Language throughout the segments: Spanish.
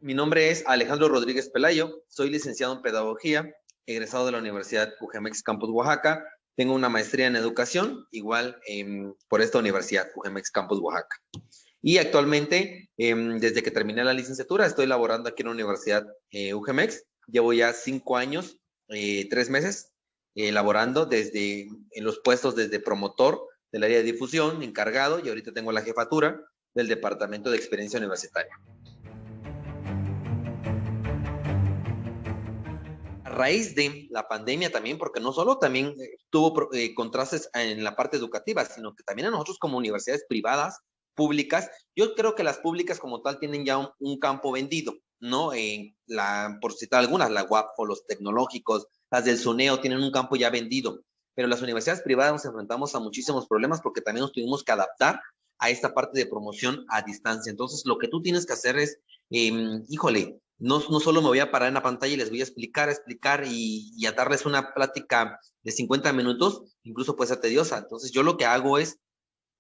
Mi nombre es Alejandro Rodríguez Pelayo, soy licenciado en Pedagogía, egresado de la Universidad UGMX Campus Oaxaca. Tengo una maestría en Educación, igual por esta universidad, UGMX Campus Oaxaca. Y actualmente, desde que terminé la licenciatura, estoy laborando aquí en la Universidad UGMX. Llevo ya 5 años, 3 meses, laborando en los puestos desde promotor del área de difusión, encargado, y ahorita tengo la jefatura del Departamento de Experiencia Universitaria. A raíz de la pandemia también, porque no solo también tuvo contrastes en la parte educativa, sino que también a nosotros como universidades privadas, públicas, yo creo que las públicas como tal tienen ya un campo vendido, ¿no? Por citar algunas, la UAP o los tecnológicos, las del SUNEO tienen un campo ya vendido, pero las universidades privadas nos enfrentamos a muchísimos problemas porque también nos tuvimos que adaptar a esta parte de promoción a distancia. Entonces, lo que tú tienes que hacer es, híjole, no solo me voy a parar en la pantalla y les voy a explicar y a darles una plática de 50 minutos, incluso puede ser tediosa. Entonces yo lo que hago es,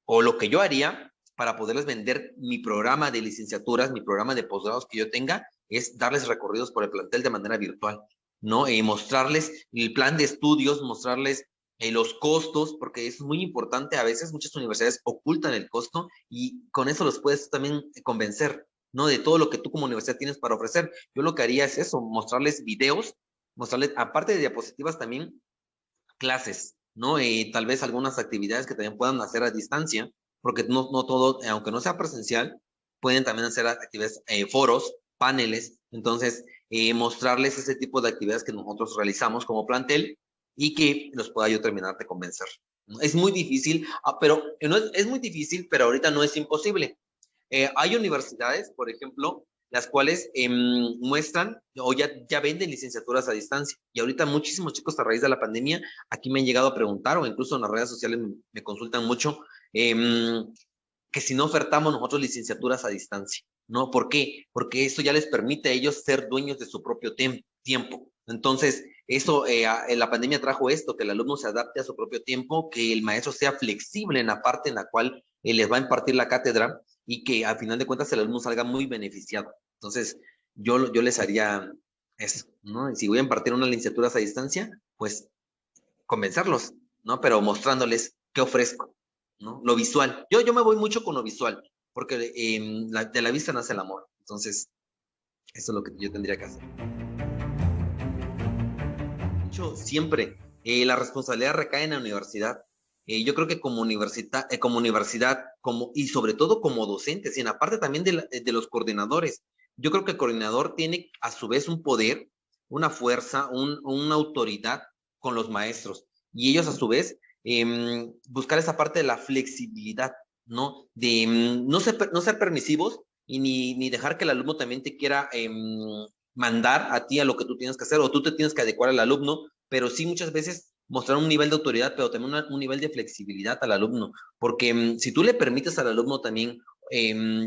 o lo que yo haría para poderles vender mi programa de licenciaturas, mi programa de posgrados que yo tenga, es darles recorridos por el plantel de manera virtual, ¿no? Mostrarles el plan de estudios, mostrarles los costos, porque es muy importante, a veces muchas universidades ocultan el costo y con eso los puedes también convencer, ¿no? De todo lo que tú como universidad tienes para ofrecer. Yo lo que haría es eso, mostrarles videos, mostrarles, aparte de diapositivas también, clases, ¿no? Tal vez algunas actividades que también puedan hacer a distancia, porque no todo, aunque no sea presencial, pueden también hacer actividades, foros, paneles, entonces mostrarles ese tipo de actividades que nosotros realizamos como plantel y que los pueda yo terminar de convencer. ¿No? Es muy difícil, pero no es muy difícil, pero ahorita no es imposible. Hay universidades, por ejemplo, las cuales muestran o ya venden licenciaturas a distancia. Y ahorita muchísimos chicos a raíz de la pandemia aquí me han llegado a preguntar o incluso en las redes sociales me consultan mucho que si no ofertamos nosotros licenciaturas a distancia, ¿no? ¿Por qué? Porque eso ya les permite a ellos ser dueños de su propio tiempo. Entonces, eso, la pandemia trajo esto, que el alumno se adapte a su propio tiempo, que el maestro sea flexible en la parte en la cual les va a impartir la cátedra y que al final de cuentas el alumno salga muy beneficiado. Entonces, yo les haría eso, ¿no? Y si voy a impartir unas licenciaturas a distancia, pues convencerlos, ¿no? Pero mostrándoles qué ofrezco, ¿no? Lo visual. Yo me voy mucho con lo visual, porque de la vista nace el amor. Entonces, eso es lo que yo tendría que hacer. Siempre la responsabilidad recae en la universidad. Yo creo que como universidad y sobre todo como docentes, y en la parte también de los coordinadores, yo creo que el coordinador tiene a su vez un poder, una fuerza, una autoridad con los maestros, y ellos a su vez buscar esa parte de la flexibilidad, ¿no? De no ser permisivos y ni dejar que el alumno también te quiera mandar a ti a lo que tú tienes que hacer o tú te tienes que adecuar al alumno, pero sí muchas veces mostrar un nivel de autoridad, pero también un nivel de flexibilidad al alumno, porque si tú le permites al alumno también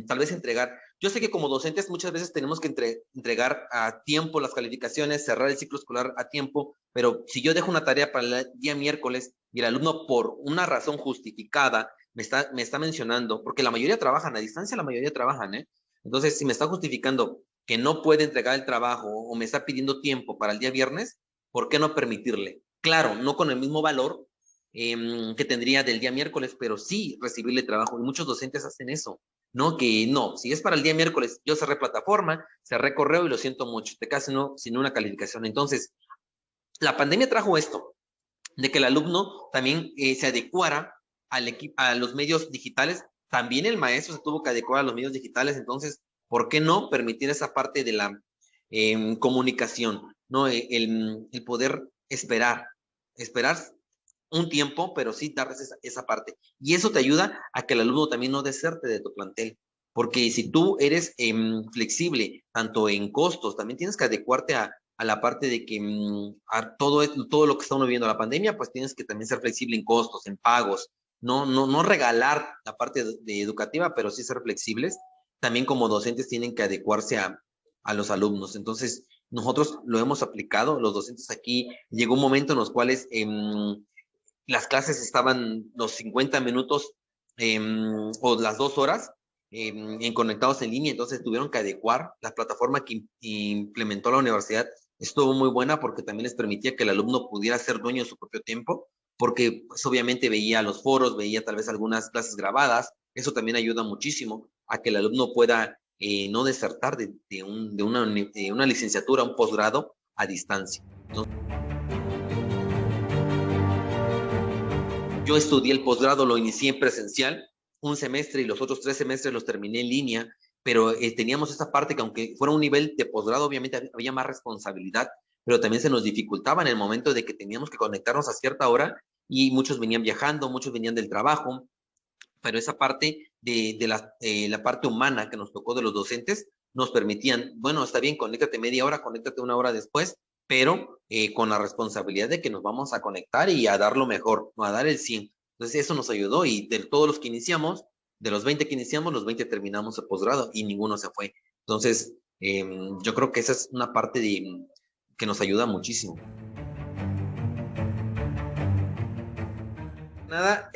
tal vez entregar, yo sé que como docentes muchas veces tenemos que entregar a tiempo las calificaciones, cerrar el ciclo escolar a tiempo, pero si yo dejo una tarea para el día miércoles y el alumno por una razón justificada me está mencionando, porque la mayoría trabajan a distancia, la mayoría trabajan, ¿eh? Entonces, si me está justificando que no puede entregar el trabajo o me está pidiendo tiempo para el día viernes, ¿por qué no permitirle? Claro, no con el mismo valor que tendría del día miércoles, pero sí recibirle trabajo. Y muchos docentes hacen eso, ¿no? Que no, si es para el día miércoles, yo cerré plataforma, cerré correo y lo siento mucho, te quedas sin una calificación. Entonces, la pandemia trajo esto, de que el alumno también se adecuara a los medios digitales. También el maestro se tuvo que adecuar a los medios digitales. Entonces, ¿por qué no permitir esa parte de la comunicación? ¿No? El poder esperar un tiempo, pero sí darles esa parte. Y eso te ayuda a que el alumno también no deserte de tu plantel. Porque si tú eres flexible, tanto en costos, también tienes que adecuarte a la parte de que a todo lo que estamos viviendo la pandemia, pues tienes que también ser flexible en costos, en pagos, no regalar la parte de educativa, pero sí ser flexibles. También como docentes tienen que adecuarse a los alumnos. Entonces, nosotros lo hemos aplicado, los docentes aquí, llegó un momento en los cuales las clases estaban los 50 minutos o las 2 horas en conectados en línea, entonces tuvieron que adecuar la plataforma que implementó la universidad. Estuvo muy buena porque también les permitía que el alumno pudiera ser dueño de su propio tiempo, porque pues, obviamente veía los foros, veía tal vez algunas clases grabadas. Eso también ayuda muchísimo a que el alumno pueda no desertar de una licenciatura, un posgrado a distancia. Entonces, yo estudié el posgrado, lo inicié en presencial, un semestre y los otros 3 semestres los terminé en línea, pero teníamos esa parte que aunque fuera un nivel de posgrado, obviamente había más responsabilidad, pero también se nos dificultaba en el momento de que teníamos que conectarnos a cierta hora y muchos venían viajando, muchos venían del trabajo, pero esa parte de la parte humana que nos tocó de los docentes nos permitían, bueno, está bien, conéctate media hora, conéctate una hora después, pero con la responsabilidad de que nos vamos a conectar y a dar lo mejor, no a dar el 100. Entonces eso nos ayudó y de todos los que iniciamos, de los 20 que iniciamos, los 20 terminamos el posgrado y ninguno se fue. Entonces, yo creo que esa es una parte que nos ayuda muchísimo. Nada,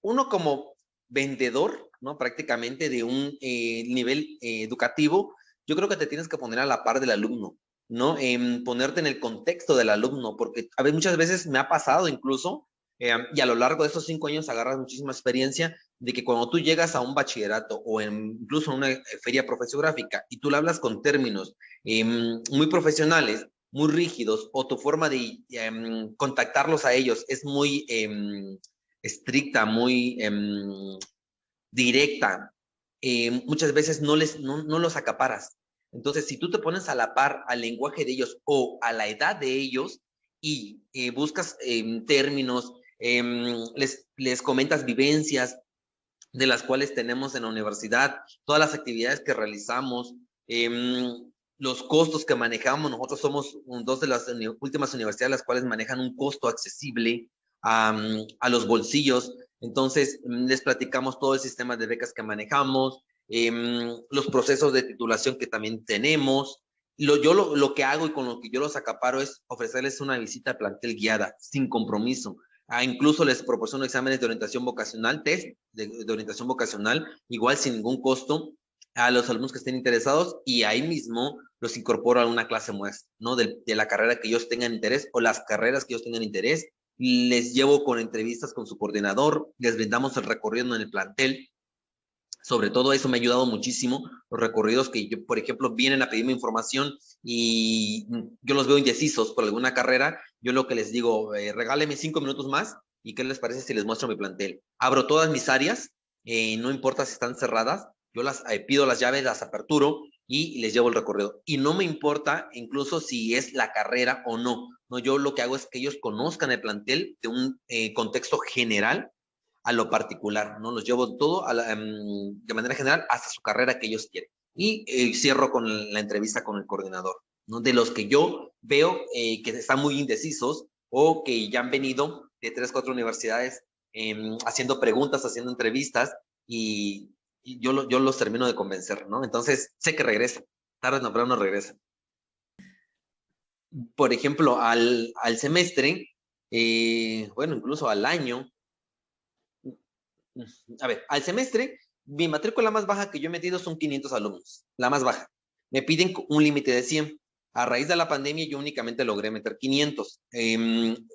uno como vendedor, ¿no? Prácticamente de un nivel educativo, yo creo que te tienes que poner a la par del alumno, ¿no? Ponerte en el contexto del alumno, porque a veces, muchas veces me ha pasado incluso, y a lo largo de estos 5 años agarras muchísima experiencia, de que cuando tú llegas a un bachillerato o incluso a una feria profesiográfica y tú le hablas con términos muy profesionales, muy rígidos, o tu forma de contactarlos a ellos es muy estricta, muy directa, muchas veces no los acaparas. Entonces, si tú te pones a la par al lenguaje de ellos o a la edad de ellos y buscas términos, les comentas vivencias de las cuales tenemos en la universidad, todas las actividades que realizamos, los costos que manejamos. Nosotros somos dos de las últimas universidades las cuales manejan un costo accesible a los bolsillos. Entonces, les platicamos todo el sistema de becas que manejamos, los procesos de titulación que también tenemos. Lo que hago y con lo que yo los acaparo es ofrecerles una visita a plantel guiada, sin compromiso. Incluso les proporciono exámenes de orientación vocacional, test de orientación vocacional, igual sin ningún costo a los alumnos que estén interesados, y ahí mismo los incorporo a una clase muestra, ¿no? De la carrera que ellos tengan interés o las carreras que ellos tengan interés. Les llevo con entrevistas con su coordinador, les brindamos el recorrido en el plantel. Sobre todo eso me ha ayudado muchísimo, los recorridos que yo, por ejemplo, vienen a pedirme información y yo los veo indecisos por alguna carrera. Yo lo que les digo, regáleme 5 minutos más y ¿qué les parece si les muestro mi plantel? Abro todas mis áreas, no importa si están cerradas, yo las pido las llaves, las aperturo y les llevo el recorrido. Y no me importa incluso si es la carrera o no. No, yo lo que hago es que ellos conozcan el plantel de un contexto general a lo particular, ¿no? Los llevo todo de manera general hasta su carrera que ellos quieren. Y cierro con la entrevista con el coordinador, ¿no? De los que yo veo que están muy indecisos o que ya han venido de 3, 4 universidades haciendo preguntas, haciendo entrevistas y yo los termino de convencer, ¿no? Entonces, sé que regresan, tarde o temprano regresan. Por ejemplo, al semestre, bueno, incluso al año, a ver, al semestre, mi matrícula más baja que yo he metido son 500 alumnos, la más baja. Me piden un límite de 100. A raíz de la pandemia, yo únicamente logré meter 500. El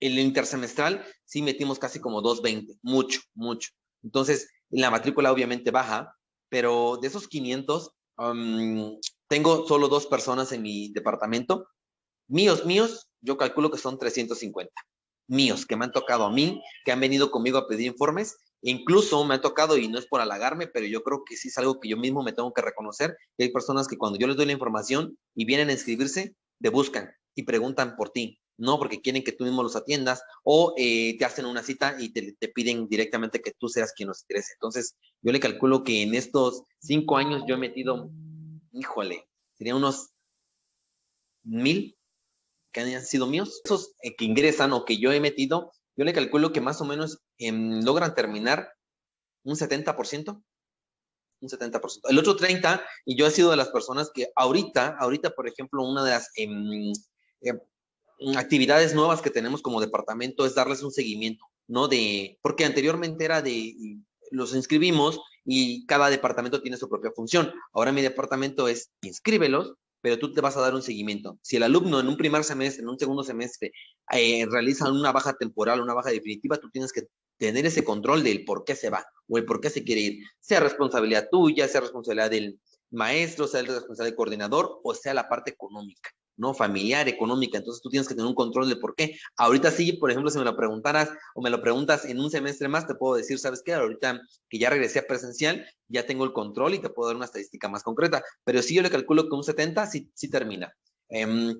intersemestral, sí metimos casi como 220, mucho, mucho. Entonces, la matrícula obviamente baja, pero de esos 500, tengo solo 2 personas en mi departamento. Míos, yo calculo que son 350 míos, que me han tocado a mí, que han venido conmigo a pedir informes. E incluso me ha tocado, y no es por halagarme, pero yo creo que sí es algo que yo mismo me tengo que reconocer, que hay personas que cuando yo les doy la información y vienen a inscribirse, te buscan y preguntan por ti, no porque quieren que tú mismo los atiendas o te hacen una cita y te piden directamente que tú seas quien los ingrese. Entonces, yo le calculo que en estos 5 años yo he metido, híjole, serían unos 1000 que hayan sido míos. Esos que ingresan o que yo he metido, yo le calculo que más o menos logran terminar un 70%, un 70%. El otro 30%, y yo he sido de las personas que ahorita, por ejemplo, una de las actividades nuevas que tenemos como departamento es darles un seguimiento, ¿no? Porque anteriormente era de los inscribimos y cada departamento tiene su propia función. Ahora mi departamento es inscríbelos, pero tú te vas a dar un seguimiento. Si el alumno en un primer semestre, en un segundo semestre, realiza una baja temporal, una baja definitiva, tú tienes que tener ese control del por qué se va o el por qué se quiere ir. Sea responsabilidad tuya, sea responsabilidad del maestro, sea el responsable del coordinador o sea la parte económica, ¿no? Familiar, económica. Entonces tú tienes que tener un control de por qué. Ahorita sí, por ejemplo, si me lo preguntaras o me lo preguntas en un semestre más, te puedo decir, ¿sabes qué? Ahorita que ya regresé a presencial, ya tengo el control y te puedo dar una estadística más concreta. Pero sí yo le calculo que un 70 sí termina.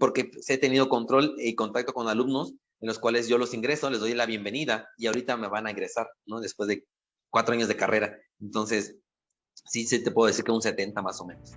Porque he tenido control y contacto con alumnos en los cuales yo los ingreso, les doy la bienvenida y ahorita me van a ingresar, ¿no? Después de 4 años de carrera. Entonces, sí te puedo decir que un 70 más o menos.